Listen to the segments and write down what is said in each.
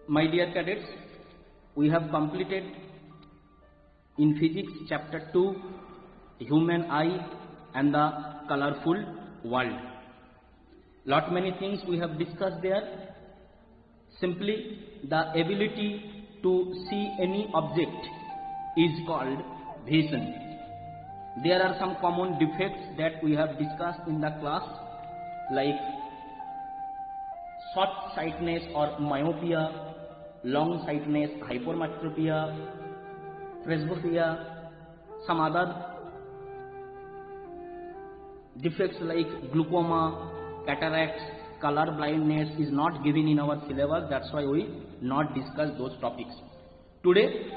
My dear cadets, we have completed in physics chapter 2 human eye and the colorful world. Lot many things we have discussed there. Simply the ability to see any object is called vision. There are some common defects that we have discussed in the class, like short-sightedness or myopia, long-sightedness, hypermetropia, presbyopia, some other defects like glaucoma, cataracts, color blindness is not given in our syllabus. That's why we not discuss those topics. Today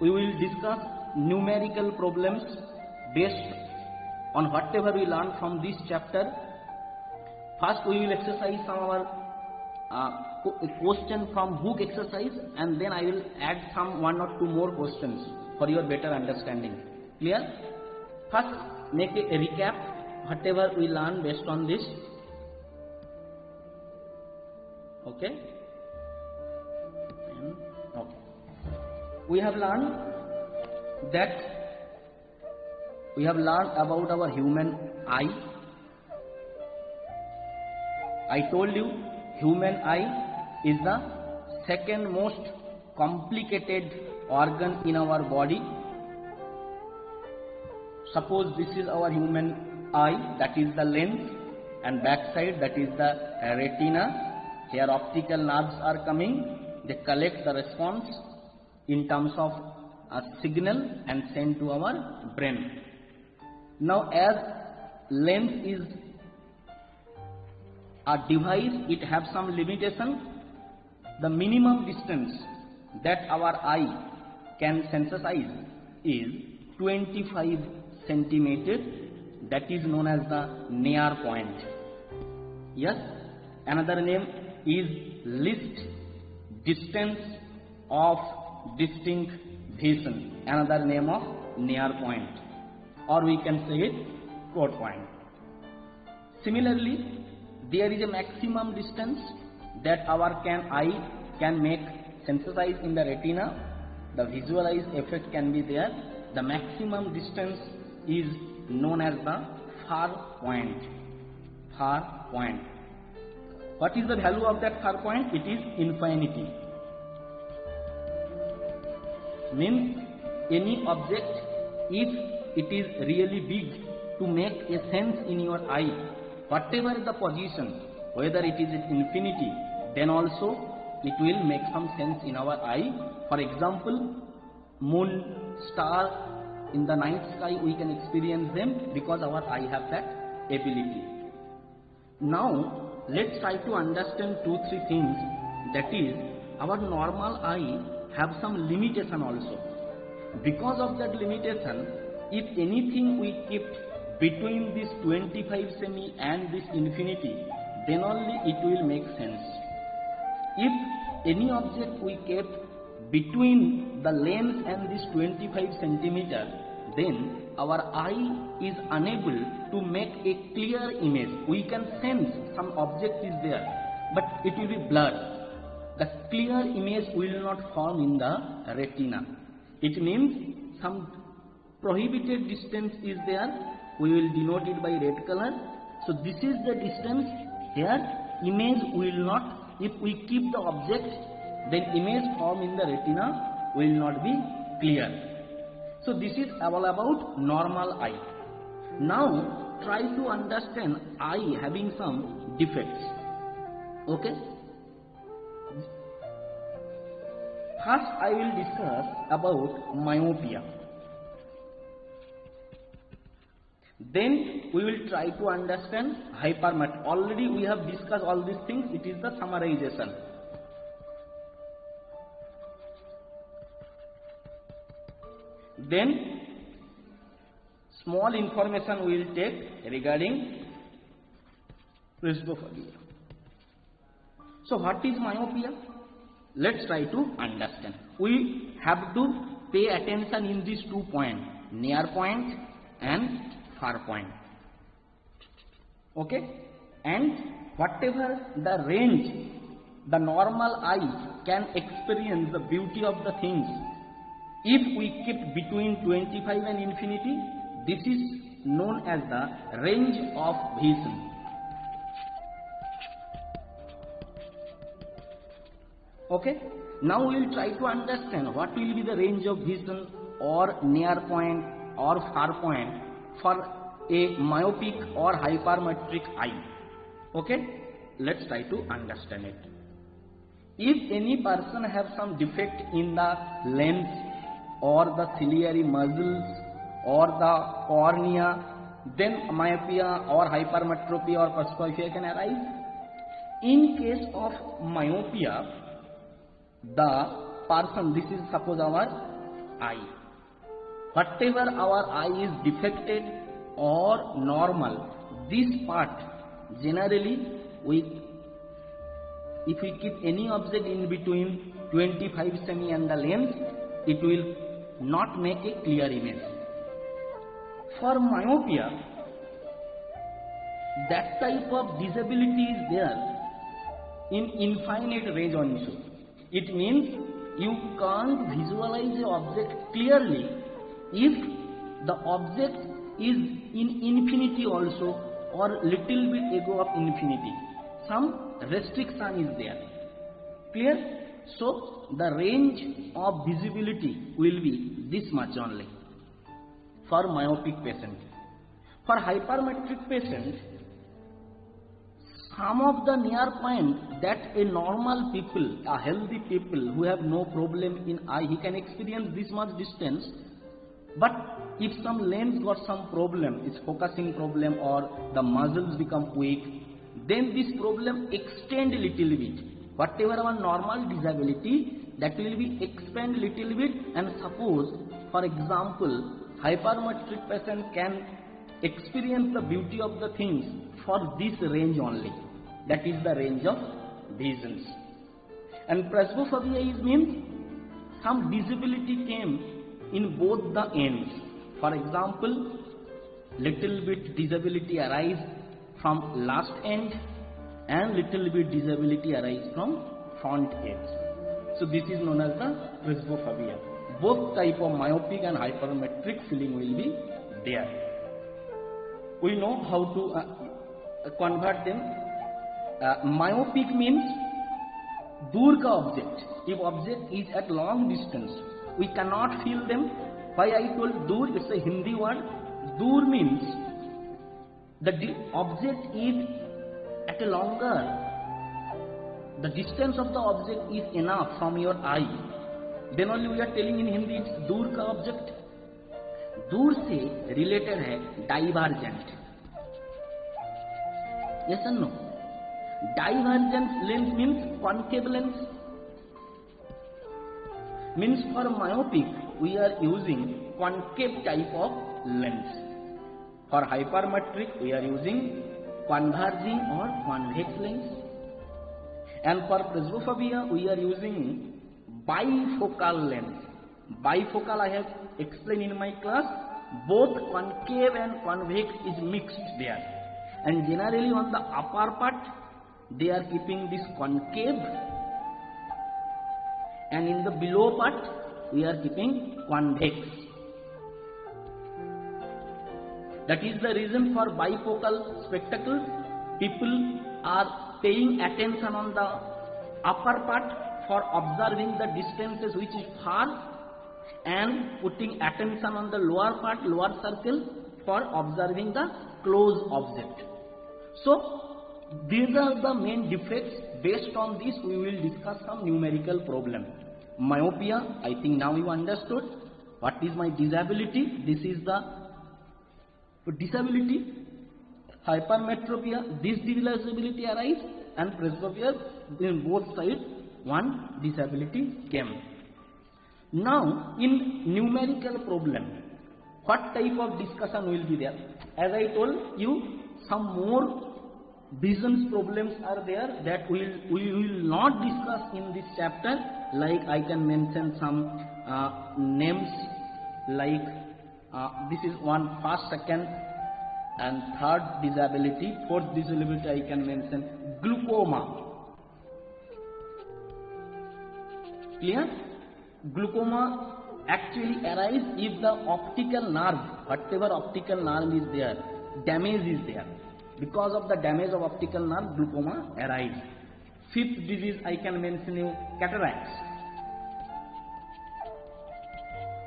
we will discuss numerical problems based on whatever we learn from this chapter. First we will exercise some of our question from book exercise, and then I will add some one or two more questions for your better understanding. Clear? First make a recap whatever we learn based on this. Okay. We have learned about our human eye. I told you human eye is the second most complicated organ in our body. Suppose this is our human eye, that is the lens, and backside that is the retina. Here optical nerves are coming, they collect the response in terms of a signal and send to our brain. Now as lens is a device, it have some limitation. The minimum distance that our eye can synthesize is 25 centimeters, that is known as the near point. Yes, another name is least distance of distinct vision, another name of near point, or we can say it core point. Similarly, there is a maximum distance that our eye can make synthesize in the retina. The visualized effect can be there. The maximum distance is known as the far point. Far point. What is the value of that far point? It is infinity. Means any object, if it is really big, to make a sense in your eye, whatever the position, whether it is at infinity, then also it will make some sense in our eye. For example, moon, star, in the night sky we can experience them because our eye have that ability. Now let's try to understand 2-3 things. That is, our normal eye have some limitation also. Because of that limitation, if anything we keep between this 25 semi and this infinity, then only it will make sense. If any object we kept between the lens and this 25 centimeter, then our eye is unable to make a clear image. We can sense some object is there, but it will be blurred. The clear image will not form in the retina. It means some prohibited distance is there. We will denote it by red color. So this is the distance. Here image will not, if we keep the object, then image form in the retina will not be clear. So this is all about normal eye. Now try to understand eye having some defects. Okay. First I will discuss about myopia. Then we will try to understand hypermetropia. Already we have discussed all these things. It is the summarization. Then small information we will take regarding presbyopia. So what is myopia? Let's try to understand. We have to pay attention in these 2 points, near point and far point. Okay? And whatever the range the normal eye can experience the beauty of the things if we keep between 25 and infinity. This is known as the range of vision. Okay, now we will try to understand what will be the range of vision or near point or far point for a myopic or hypermetric eye. Okay, let's try to understand it. If any person have some defect in the lens or the ciliary muscles or the cornea, then myopia or hypermetropia or presbyopia can arise. In case of myopia, the person, this is suppose our eye, whatever our eye is defected or normal, this part generally if we keep any object in between 25 semi and the lens, it will not make a clear image. For myopia, that type of disability is there in infinite range also. It means you can't visualize the object clearly if the object is in infinity also or little bit ago of infinity. Some restriction is there. Clear? So the range of visibility will be this much only for myopic patient. For hypermetric patient, some of the near point that a normal people, a healthy people who have no problem in eye, he can experience this much distance. But if some lens got some problem, its focusing problem or the muscles become weak, then this problem extend a little bit. Whatever our normal disability, that will be expand little bit, and suppose, for example, hypermetric patient can experience the beauty of the things for this range only. That is the range of visions. And presbyopia is means some disability came in both the ends. For example, little bit disability arise from last end and little bit disability arise from front edge. So this is known as the presbyopia. Both type of myopic and hypermetric feeling will be there. We know how to convert them. Myopic means dur ka object. If object is at long distance, we cannot feel them. Why I told dur? It's a Hindi word. Dur means the object is at a longer, the distance of the object is enough from your eye. Then only we are telling in Hindi it's dur ka object. दूर से related है divergent. Yes or no? Divergent lens means concave lens. Means for myopic we are using concave type of lens. For hypermetric we are using converging or convex lens. And for presbyopia we are using bifocal lens. Bifocal I have explained in my class. Both concave and convex is mixed there. And generally on the upper part they are keeping this concave, and in the below part we are keeping convex. That is the reason for bifocal spectacles. People are paying attention on the upper part for observing the distances which is far, and putting attention on the lower part, lower circle, for observing the close object. So these are the main defects. Based on this we will discuss some numerical problem. Myopia, I think now you understood. What is my disability? This is the disability. Hypermetropia, this disability arise, and presbyopia, in both sides one disability came. Now in numerical problem, what type of discussion will be there? As I told you, some more visions problems are there that we will not discuss in this chapter. Like I can mention some names, like this is one, first, second and third disability. Fourth disability I can mention glaucoma. Clear? Glaucoma actually arises if the optical nerve, whatever optical nerve is there, damage is there. Because of the damage of optical nerve, glaucoma arises. Fifth disease I can mention you, cataracts.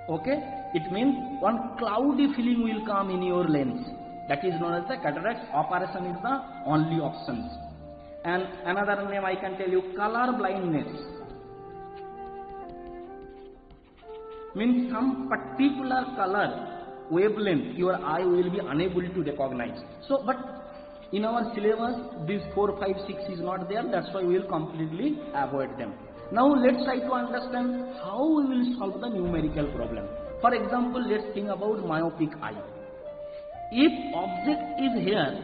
Okay, it means one cloudy feeling will come in your lens. That is known as the cataracts. Operation is the only option. And another name I can tell you, color blindness. Means some particular color wavelength your eye will be unable to recognize. So, but in our syllabus, these 4, 5, 6 is not there. That's why we will completely avoid them. Now let's try to understand how we will solve the numerical problem. For example, let's think about myopic eye. If object is here,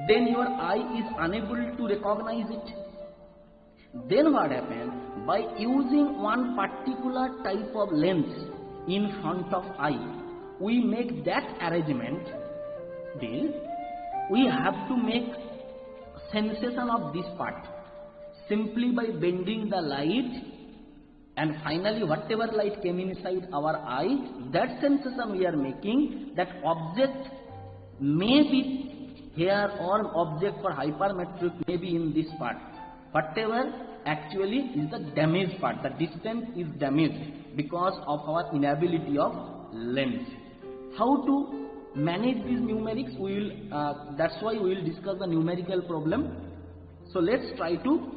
then your eye is unable to recognize it. Then what happens? By using one particular type of lens in front of eye, we make that arrangement. Then we have to make sensation of this part simply by bending the light, and finally whatever light came inside our eye, that sensation we are making, that object may be here or object for hypermetric may be in this part. Whatever actually is the damaged part, the distance is damaged because of our inability of lens. How to manage these numerics? We will. That's why we will discuss the numerical problem. So let's try to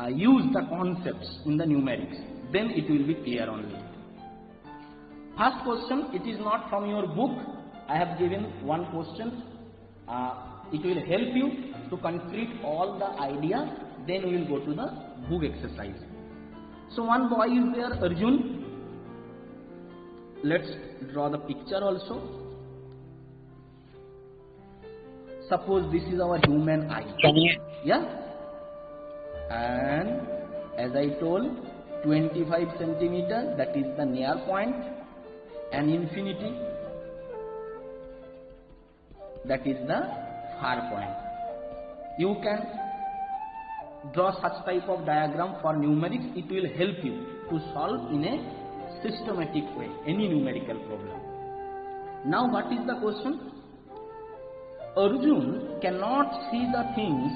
use the concepts in the numerics. Then it will be clear only. First question. It is not from your book. I have given one question. It will help you to complete all the idea. Then we will go to the book exercise. So one boy is there, Arjun. Let's draw the picture also. Suppose this is our human eye. Yeah? And as I told, 25 centimeter, that is the near point, and infinity, that is the far point. You can draw such type of diagram for numerics. It will help you to solve in a systematic way any numerical problem. Now what is the question? Arjun cannot see the things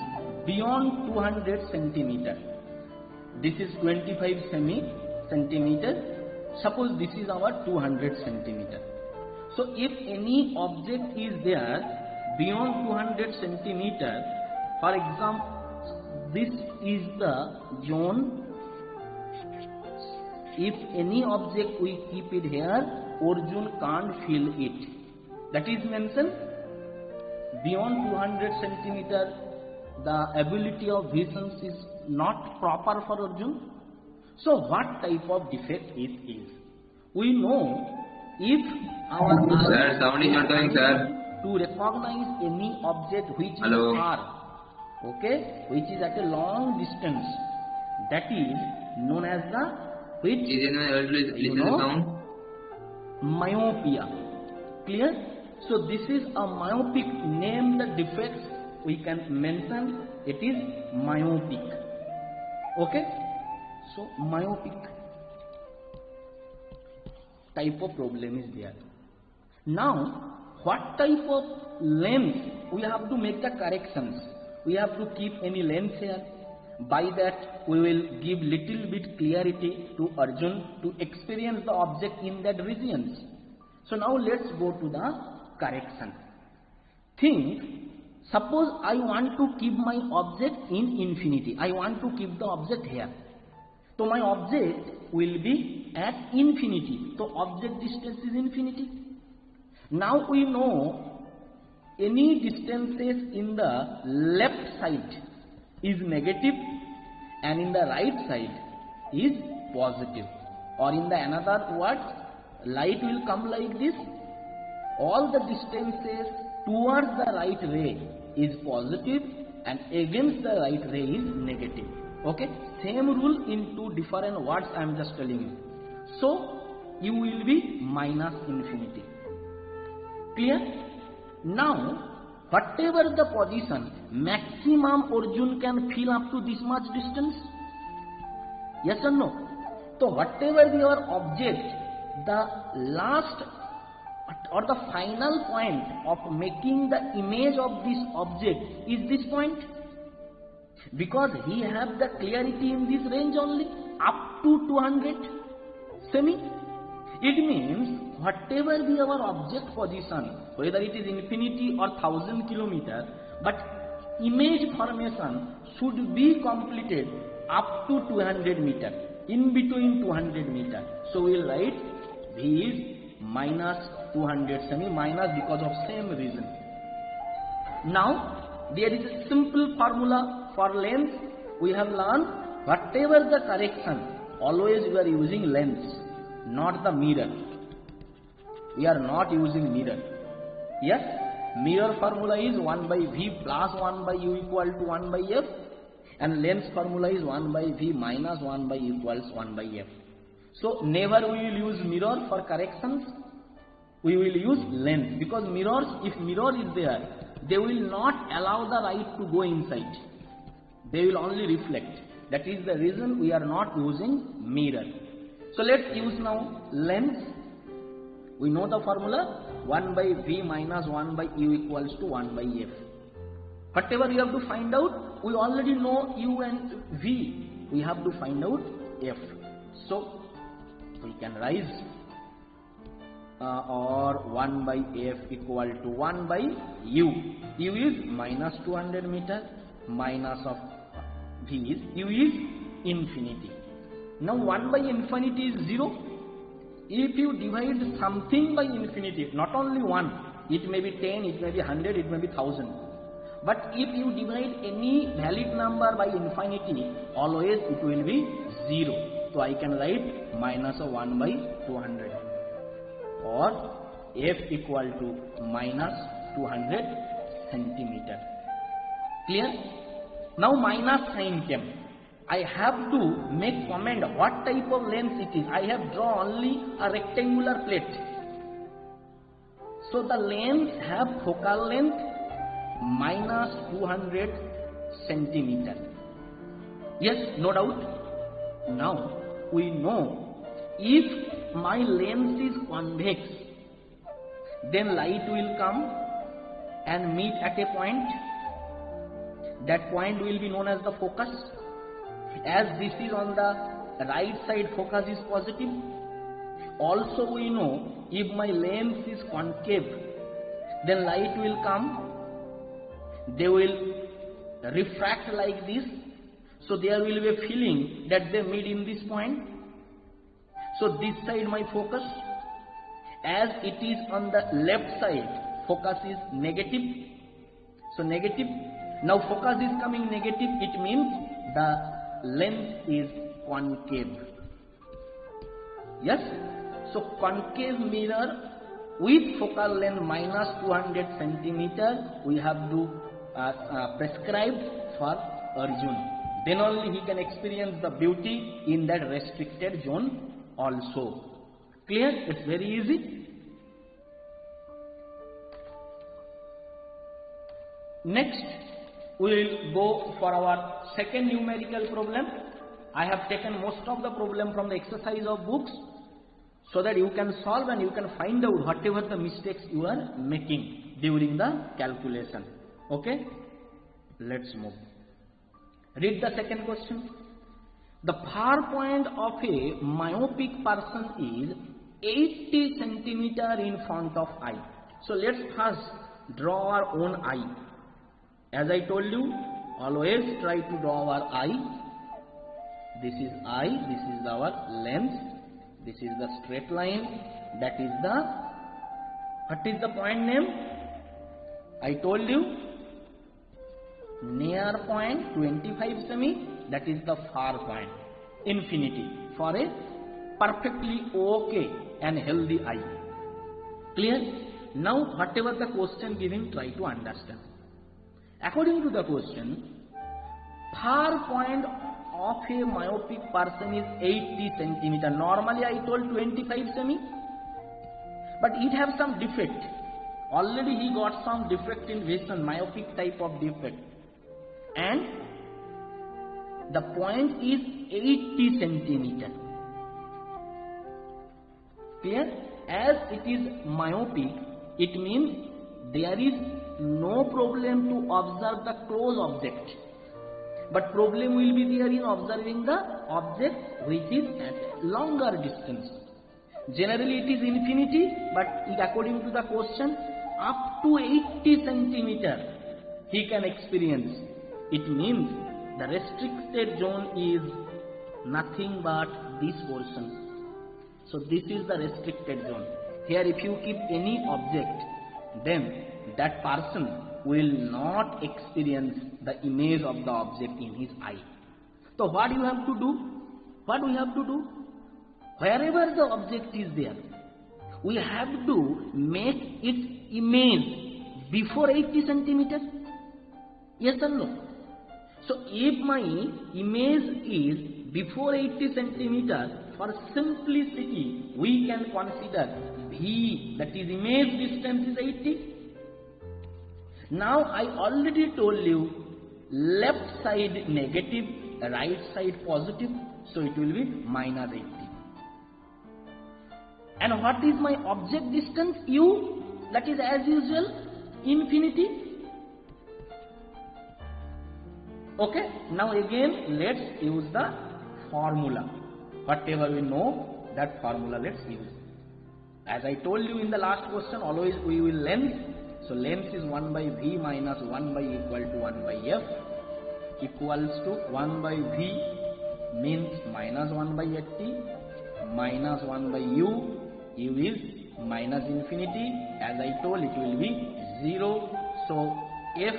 beyond 200 centimeter. This is 25 centimeter. Suppose this is our 200 centimeter. So if any object is there beyond 200 centimeter, for example, this is the zone. If any object we keep it here, Arjun can't feel it. That is mentioned beyond 200 centimeter. The ability of vision is not proper for Arjun. So what type of defect it is? We know if our sir, sound is not coming, sir. To recognize any object which Hello. is far, okay, which is at a long distance, that is known as the which Is anyone able to listen to the sound? myopia. Clear? So this is a myopic. Name the defects we can mention. It is myopic. Okay? So myopic type of problem is there. Now what type of lens we have to make the corrections? We have to keep any lens here. By that we will give little bit clarity to Arjun to experience the object in that regions. So now let's go to the correction. Think, suppose I want to keep my object in infinity. I want to keep the object here. So my object will be at infinity. So object distance is infinity. Now we know any distances in the left side is negative and in the right side is positive. Or in the another words, light will come like this. All the distances towards the right ray is positive and against the right ray is negative. Okay? Same rule in two different words I am just telling you. So you will be minus infinity. Clear? Now whatever the position, maximum Arjun can feel up to this much distance. Yes or no? So whatever your object, the last or the final point of making the image of this object is this point, because he have the clarity in this range only up to 200 semi. It means whatever be our object position, whether it is infinity or 1000 kilometer, but image formation should be completed up to 200 meter, in between 200 meter. So we will write V is minus 200 semi, minus because of same reason. Now there is a simple formula for lens. We have learned whatever the correction, always we are using lens, not the mirror. We are not using mirror. Yes, mirror formula is 1 by V plus 1 by U equal to 1 by F, and lens formula is 1 by V minus 1 by U equals 1 by F. So never we will use mirror for corrections. We will use lens, because mirrors, if mirror is there, they will not allow the light to go inside. They will only reflect. That is the reason we are not using mirror. So let's use now lens. We know the formula, 1 by V minus 1 by U equals to 1 by F. Whatever you have to find out, we already know U and V. We have to find out F. So we can rise or 1 by F equal to 1 by U. U is minus 200 meter, minus of V is U is infinity. Now 1 by infinity is 0. If you divide something by infinity, not only 1, it may be 10, it may be 100, it may be 1000. But if you divide any valid number by infinity, always it will be 0. So I can write minus of 1 by 200, or F equal to minus 200 centimeter. Clear? Now minus sign came. I have to make comment what type of lens it is. I have drawn only a rectangular plate. So the lens have focal length minus 200 centimeter. Yes, no doubt. Now we know if my lens is convex, then light will come and meet at a point. That point will be known as the focus. As this is on the right side, focus is positive. Also we know if my lens is concave, then light will come. They will refract like this. So there will be a feeling that they meet in this point. So this side my focus. As it is on the left side, focus is negative. So negative. Now focus is coming negative. It means the lens is concave. Yes. So concave mirror with focal length minus 200 centimeter we have to prescribe for Arjun. Then only he can experience the beauty in that restricted zone also. Clear? It's very easy. Next, we will go for our second numerical problem. I have taken most of the problem from the exercise of books, so that you can solve and you can find out whatever the mistakes you are making during the calculation. Okay? Let's move. Read the second question. The far point of a myopic person is 80 centimeter in front of eye. So let's first draw our own eye. As I told you, always try to draw our eye. This is eye, this is our lens, this is the straight line, that is the, what is the point name? I told you, near point 25 semi, that is the far point, infinity, for a perfectly okay and healthy eye. Clear? Now whatever the question given, try to understand. According to the question, far point of a myopic person is 80 centimeter. Normally I told 25 semi, but it has some defect. Already he got some defect in vision, myopic type of defect, and the point is 80 centimeter. Clear? As it is myopic, it means there is no problem to observe the close object, but problem will be there in observing the object which is at a longer distance. Generally it is infinity, but according to the question, up to 80 centimeter he can experience. It means the restricted zone is nothing but this portion. So this is the restricted zone. Here if you keep any object, then that person will not experience the image of the object in his eye. So what you have to do? What we have to do? Wherever the object is there, we have to make its image before 80 centimeters. Yes or no? So if my image is before 80 centimeters, for simplicity we can consider V, that is image distance, is 80. Now I already told you left side negative, right side positive, so it will be minus 80. And what is my object distance? U, that is as usual infinity. Okay, now again let's use the formula. Whatever we know, that formula let's use. As I told you in the last question, always we will length. So length is 1 by V minus 1 by equal to 1 by F equals to 1 by V means minus 1 by 80 minus 1 by U. U is minus infinity. As I told, it will be 0. So F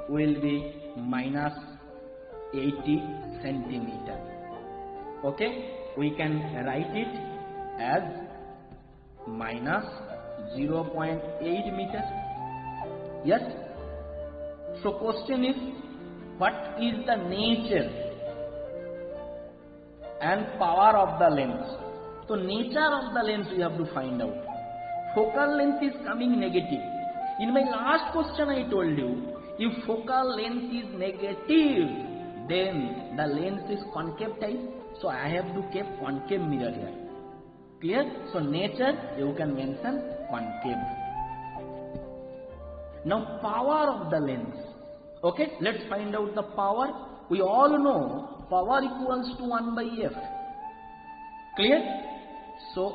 will be minus 80 centimeter. Okay, we can write it as minus 0.8 meters. Yes. So question is, what is the nature and power of the lens? So nature of the lens we have to find out. Focal length is coming negative. In my last question I told you, if focal length is negative, then the lens is concave type. So I have to keep concave mirror here. Clear? So nature you can mention concave. Now power of the lens. Okay, let's find out the power. We all know power equals to 1 by F. Clear? So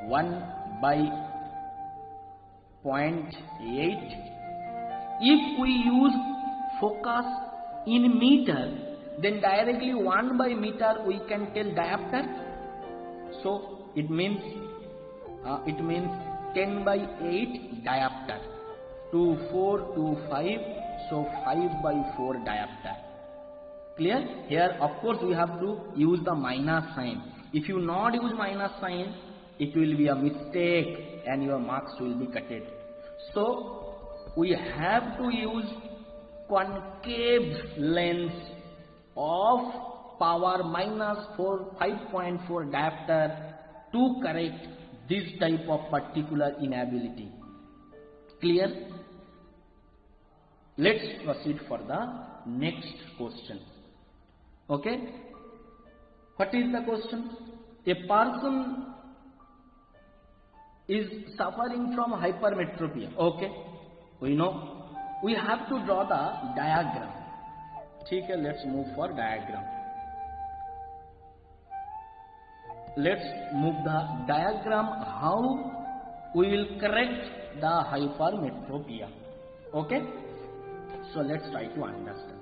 1 by 0.8. If we use focus in meter, then directly 1 by meter we can tell diopter. So it means 10 by 8 diopter. 2, 4, 2, 5. So 5 by 4 diopter. Clear? Here of course we have to use the minus sign. If you not use minus sign, it will be a mistake and your marks will be cutted. So we have to use concave lens of power minus 5.4 diopter to correct this type of particular inability. Clear? Let's proceed for the next question. Okay? What is the question? A person is suffering from hypermetropia. Okay? We know. We have to draw the diagram. Okay, let's move for diagram. Let's move the diagram how we will correct the hypermetropia. Okay? So let's try to understand.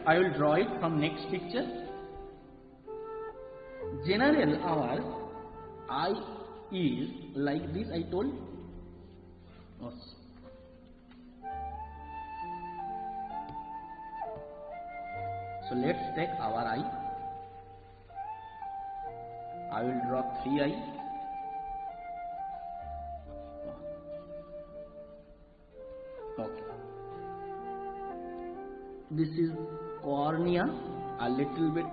I will draw it from next picture. General our eye is like this, I told. So let's take our eye. I will draw 3 eyes. Okay. This is cornea, a little bit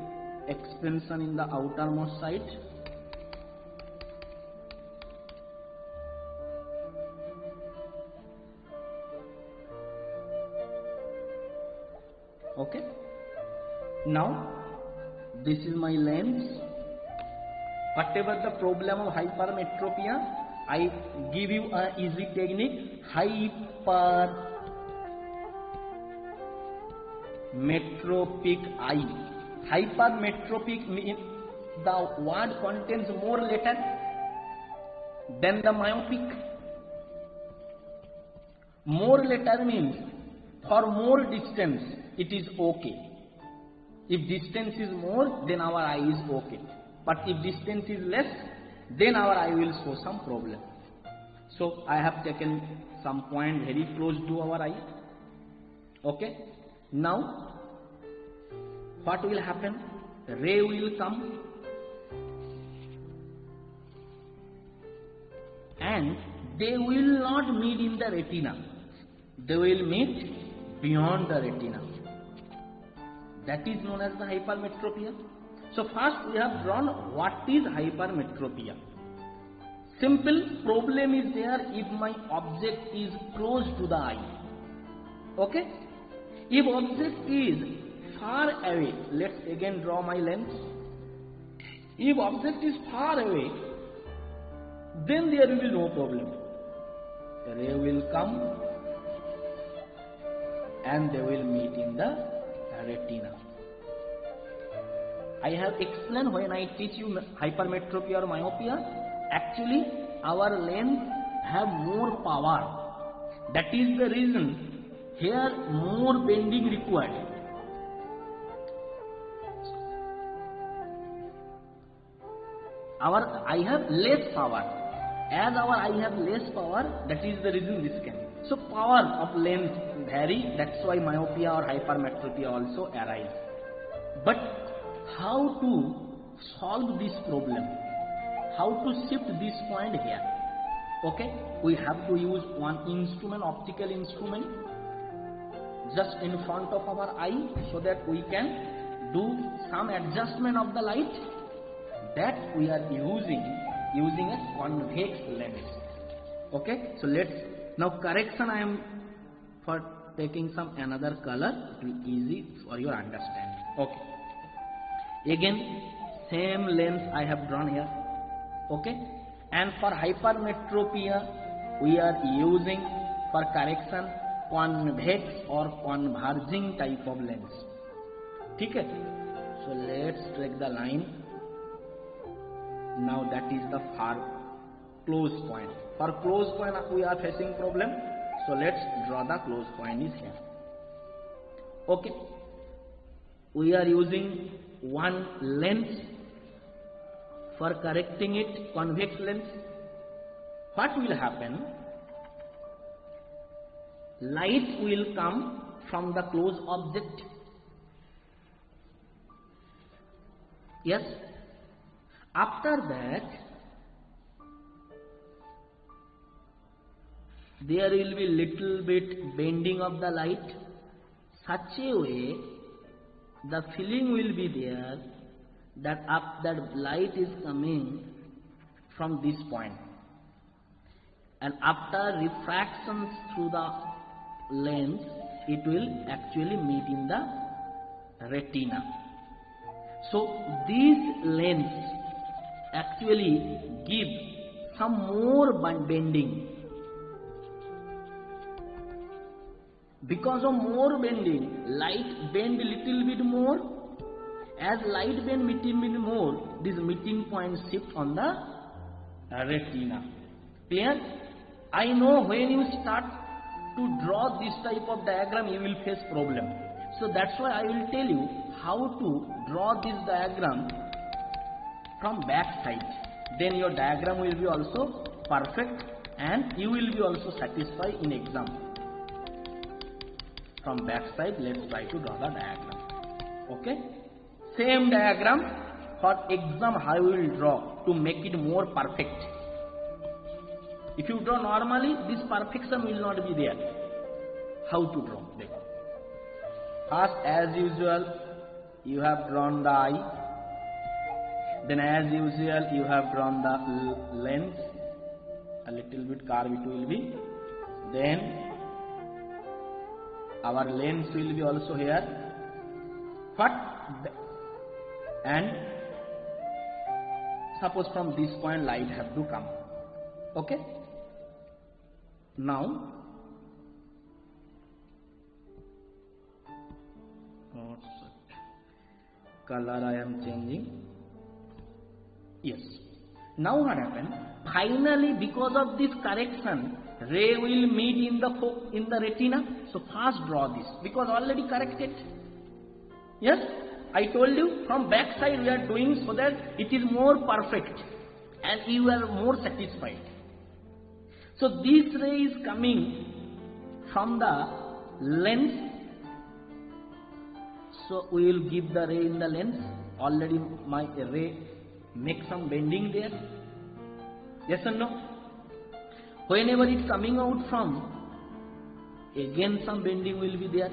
expansion in the outermost side. Okay. Now this is my lens. Whatever the problem of hypermetropia, I give you a easy technique. Hypermetropic eye. Hypermetropic means the word contains more letter than the myopic. More letter means for more distance it is okay. If distance is more, then our eye is okay. But if distance is less, then our eye will show some problem. So I have taken some point very close to our eye. Okay. Now what will happen? Ray will come and they will not meet in the retina. They will meet beyond the retina. That is known as the hypermetropia. So first we have drawn what is hypermetropia. Simple problem is there if my object is close to the eye. Okay? If object is far away, let's again draw my lens. If object is far away, then there will be no problem. The ray will come and they will meet in the retina. I have explained when I teach you hypermetropia or myopia, actually our lens have more power. That is the reason here more bending required. Our eye have less power. As our eye have less power, that is the reason this can. So power of lens vary, that's why myopia or hypermetropia also arise. But how to solve this problem? How to shift this point here? Okay, we have to use one instrument, optical instrument, just in front of our eye, so that we can do some adjustment of the light. That we are using a convex lens. Okay, so let's now correction. I am for taking some another color. It will be easy for your understanding. Okay. Again, same lens I have drawn here. Okay, and for hypermetropia we are using for correction convex or converging type of lens. Okay, so let's take the line. Now that is the far close point. For close point we are facing problem. So let's draw the close point is here. Okay, we are using one lens for correcting it, convex lens. What will happen? Light will come from the close object. Yes. After that, there will be little bit bending of the light, such a way the feeling will be there that that light is coming from this point, and after refractions through the lens, it will actually meet in the retina. So this lens actually give some more bending. Because of more bending, light bend little bit more. As light bend little bit more, this meeting point shift on the retina. Clear? I know when you start to draw this type of diagram, you will face problem. So that's why I will tell you how to draw this diagram from back side. Then your diagram will be also perfect and you will be also satisfied in exam. From back side, let's try to draw the diagram. Okay? Same diagram for exam how you will draw to make it more perfect. If you draw normally, this perfection will not be there. How to draw? First, as usual, you have drawn the eye. Then as usual, you have drawn the lens. A little bit curve it will be. Then our lens will be also here. And Suppose from this point light have to come. Okay. Now, color I am changing. Yes. Now what happened? Finally, because of this correction, ray will meet in the retina. So first draw this because already corrected. Yes, I told you from back side we are doing so that it is more perfect and you are more satisfied. So this ray is coming from the lens. So we will give the ray in the lens. Already my ray make some bending there. Yes or no? Whenever it's coming out from, again some bending will be there.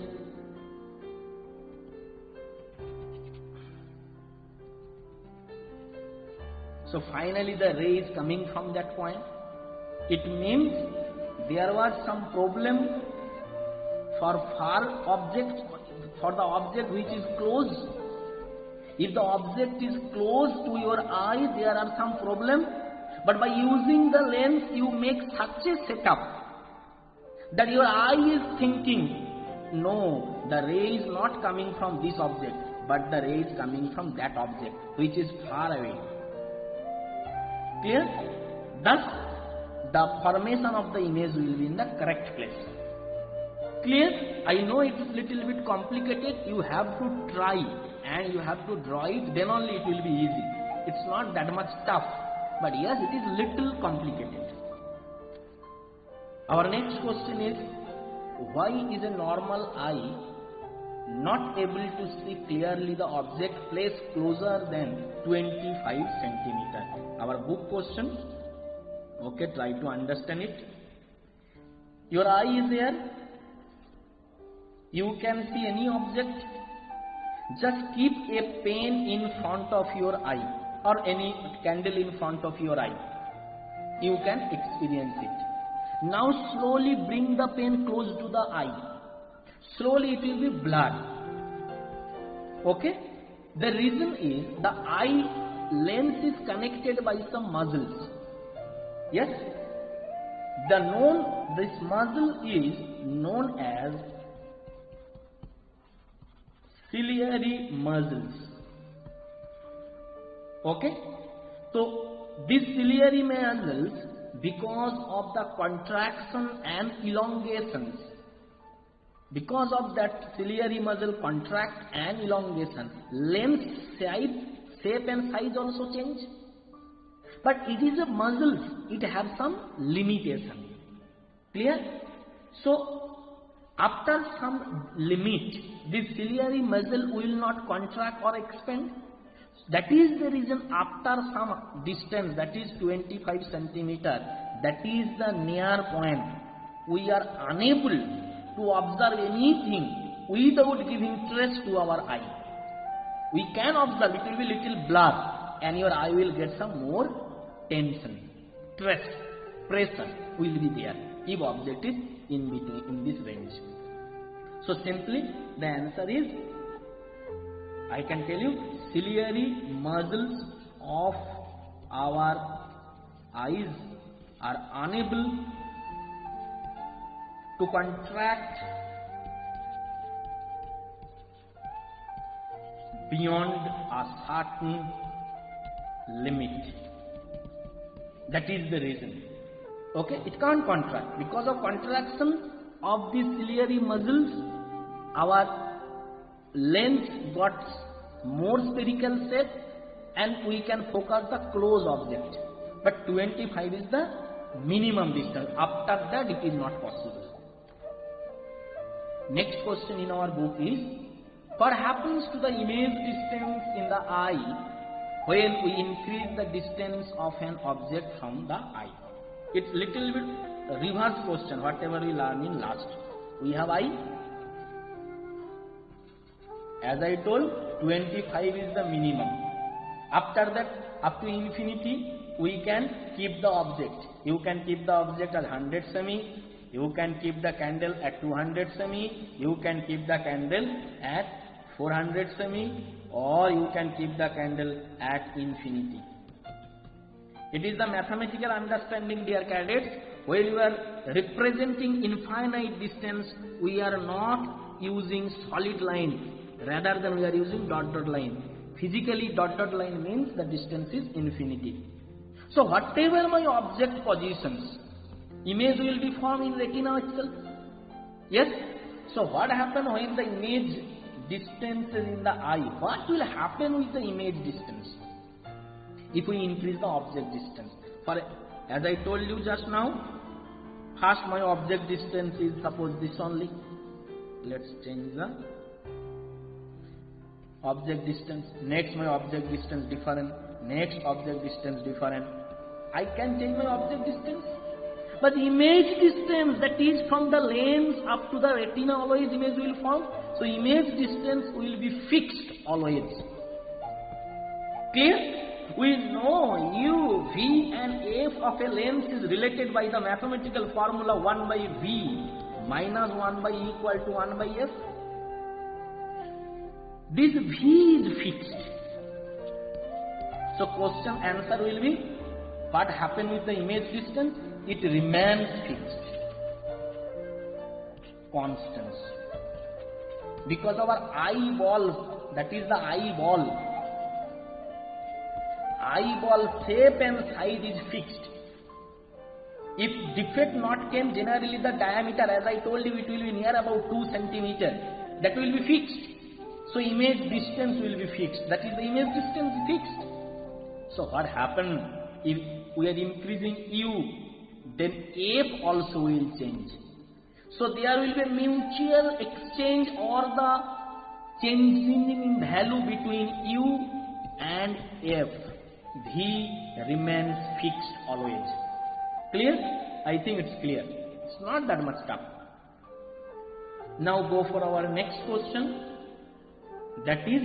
So finally the ray is coming from that point. It means there was some problem for far object, for the object which is close. If the object is close to your eye, there are some problem. But by using the lens, you make such a setup that your eye is thinking, no, the ray is not coming from this object, but the ray is coming from that object, which is far away. Clear? Thus, the formation of the image will be in the correct place. Clear? I know it is little bit complicated. You have to try and you have to draw it, then only it will be easy. It's not that much tough, but yes, it is little complicated. Our next question is, why is a normal eye not able to see clearly the object placed closer than 25 centimeter? Our book question. Okay, try to understand it. Your eye is there. You can see any object. Just keep a pen in front of your eye or any candle in front of your eye. You can experience it. Now slowly bring the pen close to the eye. Slowly it will be blurred. Okay? The reason is the eye lens is connected by some muscles. Yes? This muscle is known as ciliary muscles. Okay? So these ciliary muscles, because of the contraction and elongations, because of that ciliary muscle contract and elongation, lens shape and size also change. But it is a muscle, it has some limitation. Clear? So after some limit, this ciliary muscle will not contract or expand. That is the reason after some distance, that is 25 centimeter, that is the near point, we are unable to observe anything without giving stress to our eye. We can observe, it will be little blur and your eye will get some more tension, stress, pressure will be there if object is in between, in this range. So simply the answer is, I can tell you, ciliary muscles of our eyes are unable to contract beyond a certain limit. That is the reason. Okay, it can't contract. Because of contraction of the ciliary muscles, our lens got more spherical shape and we can focus the close object. But 25 is the minimum distance. After that it is not possible. Next question in our book is, what happens to the image distance in the eye when we increase the distance of an object from the eye? It's little bit reverse question, whatever we learned in last. We have eye. As I told, 25 is the minimum. After that, up to infinity, we can keep the object. You can keep the object at 100 semi. You can keep the candle at 200 semi. You can keep the candle at 400 semi. Or you can keep the candle at infinity. It is the mathematical understanding, dear cadets. When you are representing infinite distance, we are not using solid line, rather than we are using dot dot line. Physically, dot dot line means the distance is infinity. So whatever my object positions, image will be formed in retina itself. Yes? So what happens when the image distance is in the eye? What will happen with the image distance if we increase the object distance? For as I told you just now, first my object distance is suppose this only. Let's change the object distance. Next my object distance different. Next object distance different. I can change my object distance. But image distance, that is from the lens up to the retina, always image will form. So image distance will be fixed always. Clear? We know U, V and F of a lens is related by the mathematical formula 1 by V minus 1 by E equal to 1 by F. This V is fixed. So question answer will be, what happened with the image distance? It remains fixed, constant. Because our eyeball, that is the eyeball shape and size is fixed. If defect not came, generally the diameter, as I told you, it will be near about 2 centimeters. That will be fixed. So image distance will be fixed. That is the image distance fixed. So what happened if we are increasing U? Then F also will change. So there will be a mutual exchange or the changing in value between U and F. V remains fixed always. Clear? I think it's clear. It's not that much tough. Now go for our next question. That is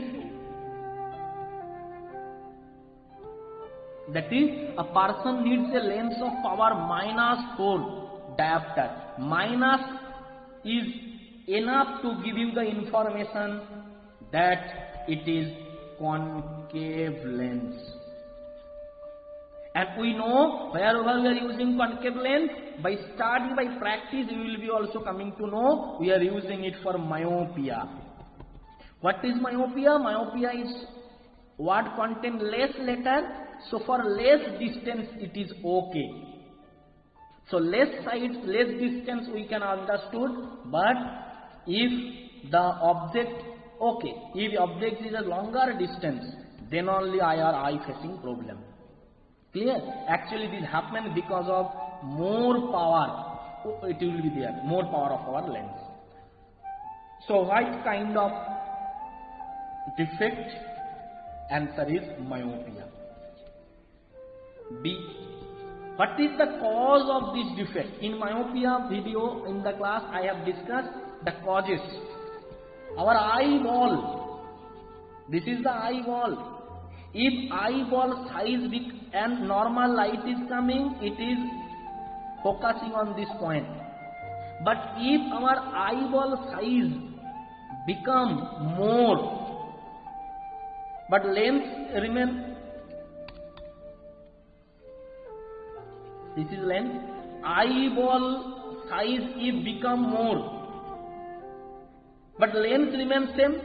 a person needs a lens of power -4 diopter. Minus is enough to give you the information that it is concave lens. And we know wherever we are using concave lens, by study, by practice, we will be also coming to know we are using it for myopia. What is myopia? Myopia is word contain less letter. So for less distance it is okay. So less size, less distance we can understood. But if the object, okay, if object is a longer distance, then only our eye facing problem. Clear? Actually this happens because of more power. It will be there, more power of our lens. So what kind of defect? Answer is myopia. B. What is the cause of this defect? In myopia video in the class I have discussed the causes. Our eyeball. This is the eyeball. If eyeball size and normal light is coming, it is focusing on this point. But if our eyeball size become more, but lens remain. This is lens. Eyeball size if become more, but lens remains same.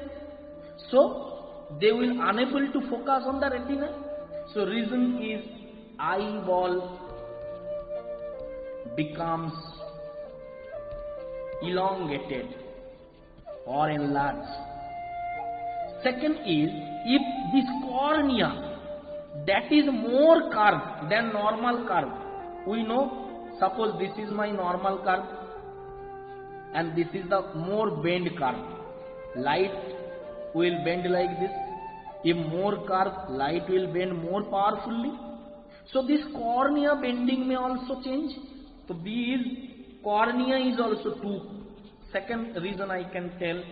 So they will unable to focus on the retina. So reason is eyeball becomes elongated or enlarged. Second is if this cornea that is more curved than normal curve. We know, suppose this is my normal curve and this is the more bend curve. Light will bend like this. If more curve, light will bend more powerfully. So this cornea bending may also change. So B is cornea is also too. Second reason I can tell,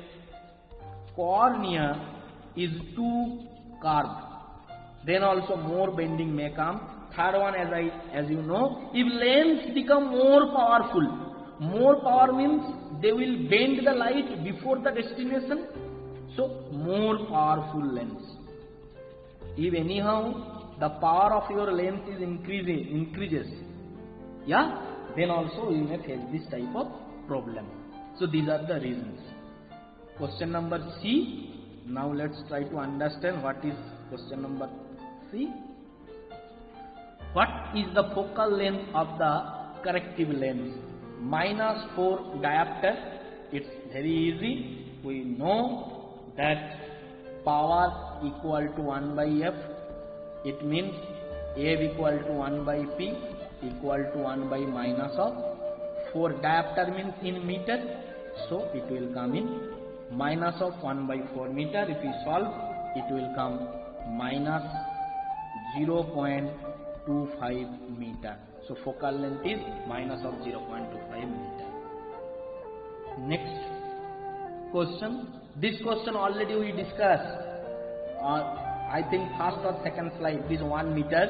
cornea is too curved. Then also more bending may come. Third one, as you know, if lens become more power means they will bend the light before the destination. So more powerful lens. If anyhow the power of your lens is increases, yeah, then also you may face this type of problem. So these are the reasons. Question number C. Now let's try to understand what is question number C. What is the focal length of the corrective lens? -4 diopter. It's very easy. We know that power equal to 1 by F. It means F equal to 1 by P equal to 1 by minus of 4 diopter means in meter. So it will come in minus of 1 by 4 meter. If we solve, it will come minus 0.25 meter. So focal length is minus of 0.25 meter. Next question. This question already we discussed. I think first or second slide. This 1 meter.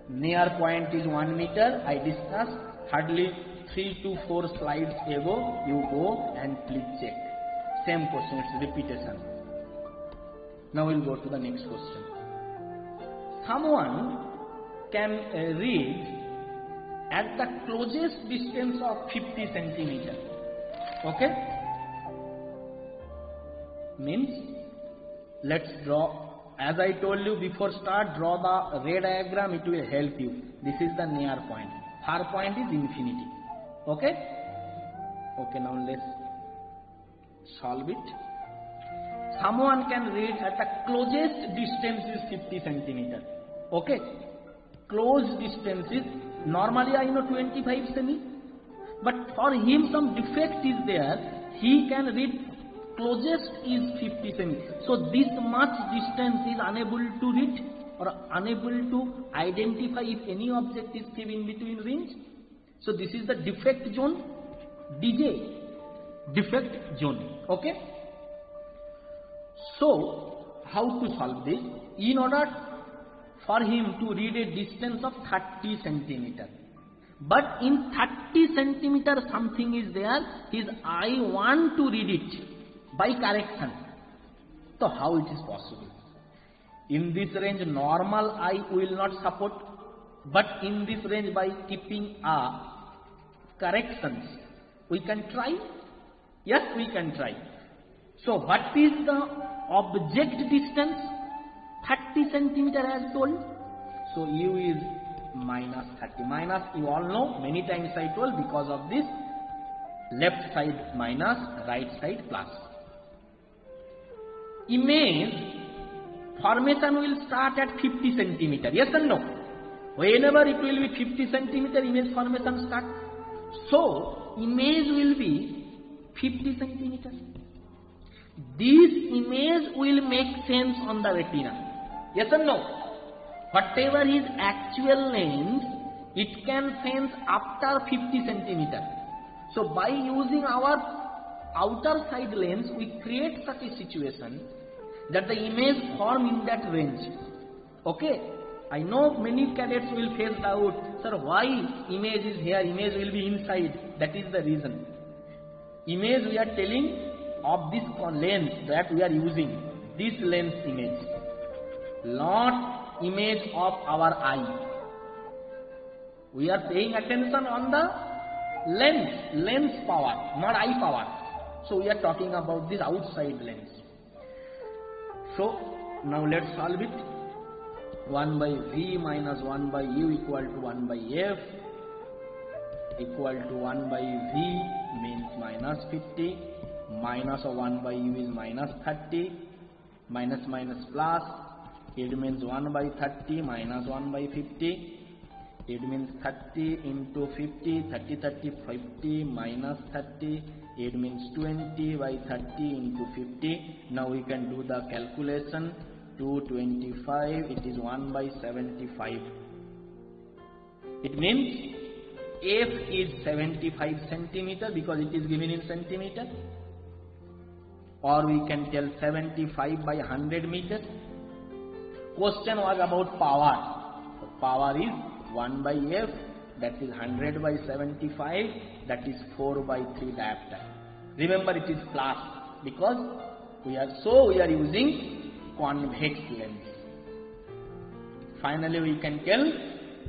Near point is 1 meter. I discussed hardly 3 to 4 slides ago. You go and please check. Same question. It's repetition. Now we'll go to the next question. Someone can read at the closest distance of 50 centimeter. Okay? Means, let's draw. As I told you before start, draw the ray diagram. It will help you. This is the near point. Far point is infinity. Okay? Okay, now let's solve it. Someone can read at the closest distance is 50 centimeter. Okay? Close distance is, normally I know 25 semi, but for him some defect is there. He can read closest is 50 semi. So this much distance is unable to read or unable to identify if any object is kept in between range. So this is the defect zone, DJ, defect zone. Okay? So how to solve this? In order for him to read a distance of 30 centimeter, but in 30 centimeter something is there, his eye want to read it by correction. So how it is possible? In this range normal eye will not support, but in this range by keeping corrections we can try. Yes, we can try. So what is the object distance? 30 centimeter as told. So U is minus 30. Minus, you all know, many times I told, because of this left side minus, right side plus. Image formation will start at 50 centimeter. Yes or no? Whenever it will be 50 centimeter, image formation start. So image will be 50 centimeters. This image will make sense on the retina. Yes or no? Whatever is actual length, it can sense after 50 centimeter. So by using our outer side lens, we create such a situation that the image form in that range. Okay? I know many cadets will face doubt, sir, why image is here, image will be inside. That is the reason. Image we are telling of this lens that we are using, this lens image, not image of our eye. We are paying attention on the lens power, not eye power. So we are talking about this outside lens. So now let's solve it. 1 by V minus 1 by U equal to 1 by F equal to 1 by V means minus 50. Minus of 1 by U is minus 30. Minus minus plus. It means 1 by 30 minus 1 by 50. It means 30 into 50. 30, 30, 50 minus 30. It means 20 by 30 into 50. Now we can do the calculation. 225. It is 1 by 75. It means F is 75 centimeter because it is given in centimeter. Or we can tell 75 by 100 meters. Question was about power. So power is 1 by F, that is 100 by 75, that is 4 by 3 diopter. Remember it is plus because We are using convex lens. Finally, we can tell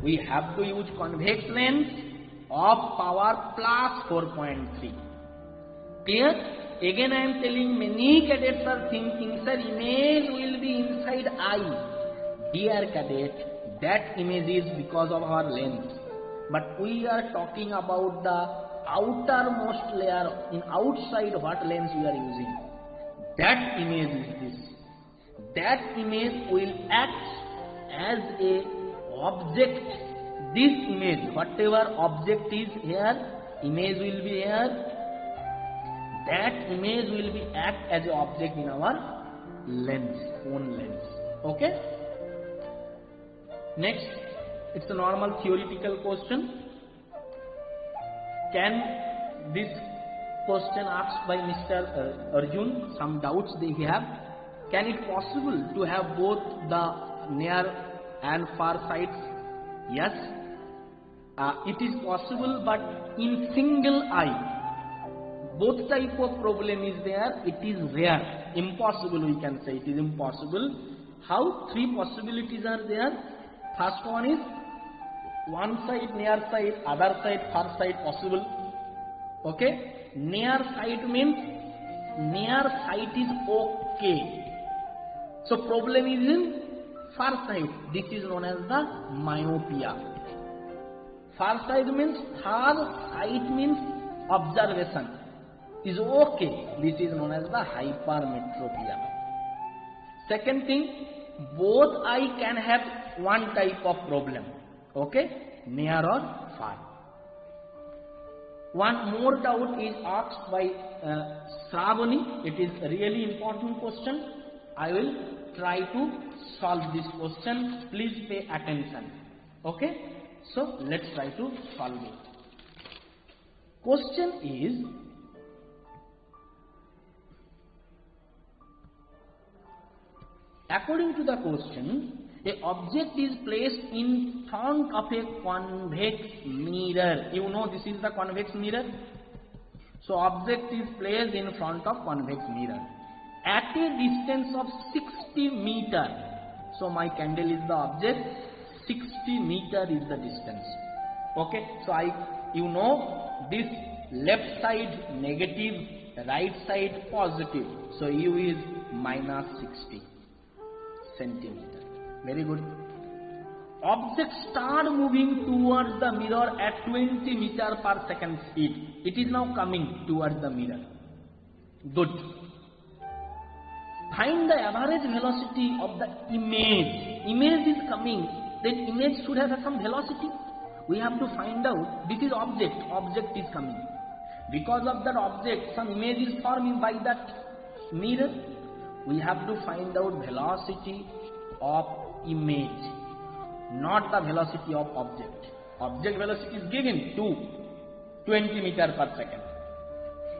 we have to use convex lens of power plus 4.3. Clear? Again, I am telling many cadets are thinking, sir, image will be inside eye. Dear cadet, that image is because of our lens. But we are talking about the outermost layer, in outside what lens we are using. That image is this. That image will act as a object. This image, whatever object is here, image will be here. That image will be act as an object in our lens, own lens. Okay? Next, it's a normal theoretical question. Can this question asked by Mr. Arjun, some doubts they have? Can it possible to have both the near and far sides? Yes, it is possible, but in single eye. Both type of problem is there. It is rare, impossible. We can say it is impossible. How? Three possibilities are there. First one is one side near side, other side far side possible. Okay, near side means near side is okay. So problem is in far side. This is known as the myopia. Far side means observation is okay. This is known as the hypermetropia. Second thing, both eye can have one type of problem. Okay, near or far. One more doubt is asked by Shravani. It is a really important question. I will try to solve this question. Please pay attention. Okay, so let's try to solve it. Question is, according to the question, a object is placed in front of a convex mirror. You know this is the convex mirror. So object is placed in front of convex mirror at a distance of 60 meter. So my candle is the object, 60 meter is the distance. Okay, so you know this left side negative, right side positive. So U is minus 60 centimeter. Very good. Object start moving towards the mirror at 20 meter per second speed. It is now coming towards the mirror. Good. Find the average velocity of the image. Image is coming. That image should have some velocity. We have to find out. This is object. Object is coming. Because of that object, some image is forming by that mirror. We have to find out velocity of image, not the velocity of object. Object velocity is given to 20 meter per second.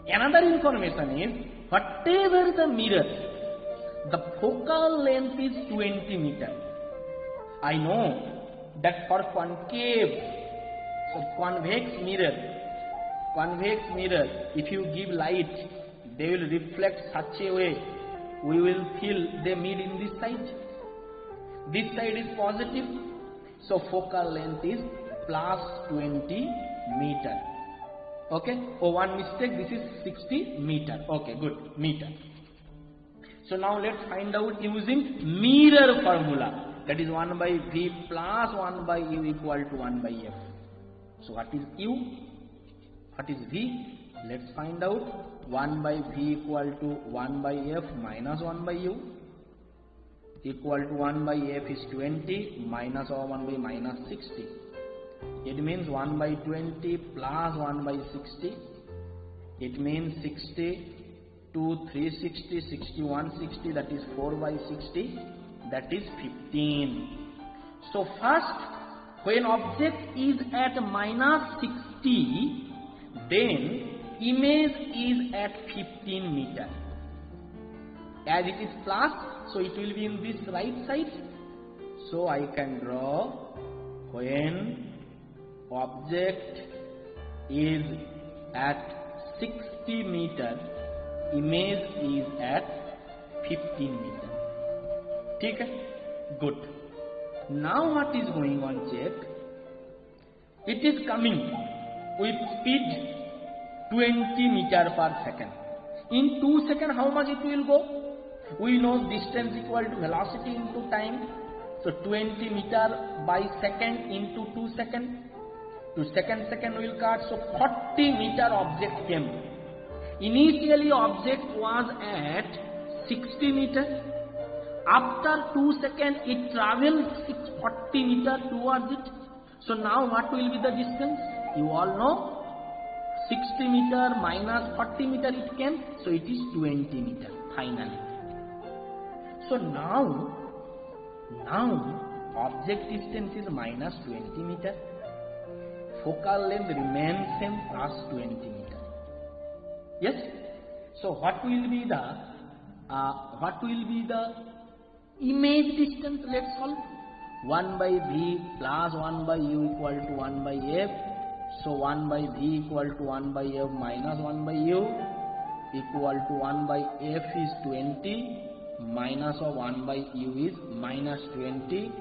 Another information is, whatever the mirror, the focal length is 20 meter. I know that for concave, so convex mirror, if you give light, they will reflect such a way, we will feel they meet in this side. This side is positive, so focal length is plus 20 meter. Okay, oh, one mistake, this is 60 meter. Okay, good, meter. So now let's find out using mirror formula. That is 1 by V plus 1 by U equal to 1 by F. So what is U? What is V? Let's find out. 1 by V equal to 1 by F minus 1 by U equal to 1 by F is 20 minus or 1 by minus 60. It means 1 by 20 plus 1 by 60. It means 60 to 360, 60, 160, that is 4 by 60, that is 15. So first, when object is at minus 60, then image is at 15 meter. As it is plus, so it will be in this right side. So I can draw when object is at 60 meter, image is at 15 meter. ठीक है, good. Now what is going on? Check. It is coming with speed 20 meter per second. In 2 seconds, how much it will go? We know distance equal to velocity into time. So 20 meter by second into 2 seconds. To second will cut. So 40 meter object came. Initially object was at 60 meter. After 2 seconds, it travelled 40 meter towards it. So now what will be the distance? You all know. 60 meter minus 40 meter it came, so it is 20 meter finally. So now object distance is minus 20 meter, focal length remains same plus 20 meter. Yes. So what will be the image distance? Let's solve. 1 by v plus 1 by u equal to 1 by f. So 1 by v equal to 1 by f minus 1 by u equal to 1 by f is 20 minus of 1 by u is minus 20.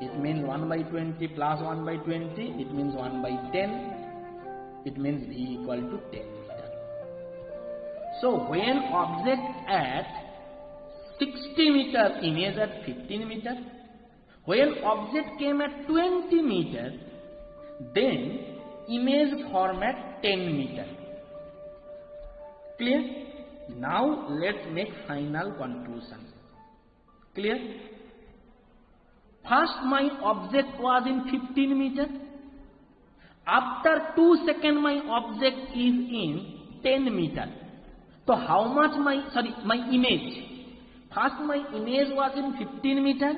It means 1 by 20 plus 1 by 20. It means 1 by 10. It means v equal to 10 meter. So when object at 60 meter, image at 15 meter. When object came at 20 meter, then image format 10 meter. Clear? Now let's make final conclusion. Clear? First my object was in 15 meter. After 2 seconds my object is in 10 meter. So how much my image? First my image was in 15 meter.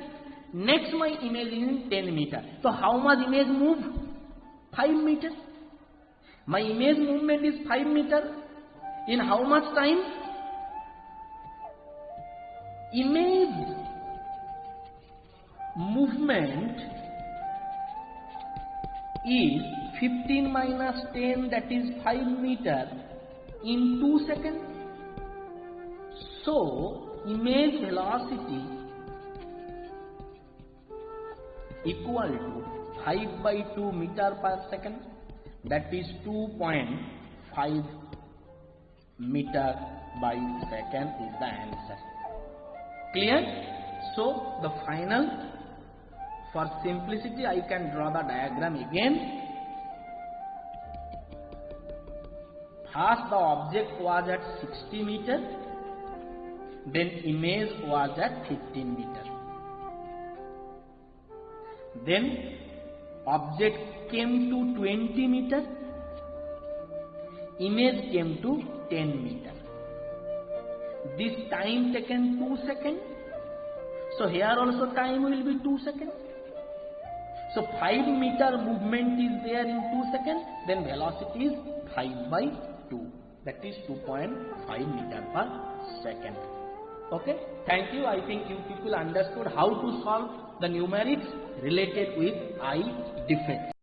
Next my image is in 10 meter. So how much image move? 5 meter. My image movement is 5 meter. In how much time? Image movement is 15 minus 10, that is 5 meter in 2 seconds. So image velocity equal to 5 by 2 meter per second, that is 2.5 meter by second is the answer. Clear? So the final, for simplicity I can draw the diagram again. First the object was at 60 meter, then image was at 15 meter. Then object came to 20 meter, image came to 10 meter. This time taken 2 seconds. So here also time will be 2 seconds. So 5 meter movement is there in 2 seconds. Then velocity is 5 by 2. That is 2.5 meter per second. Okay. Thank you. I think you people understood how to solve the numerics related with eye defect.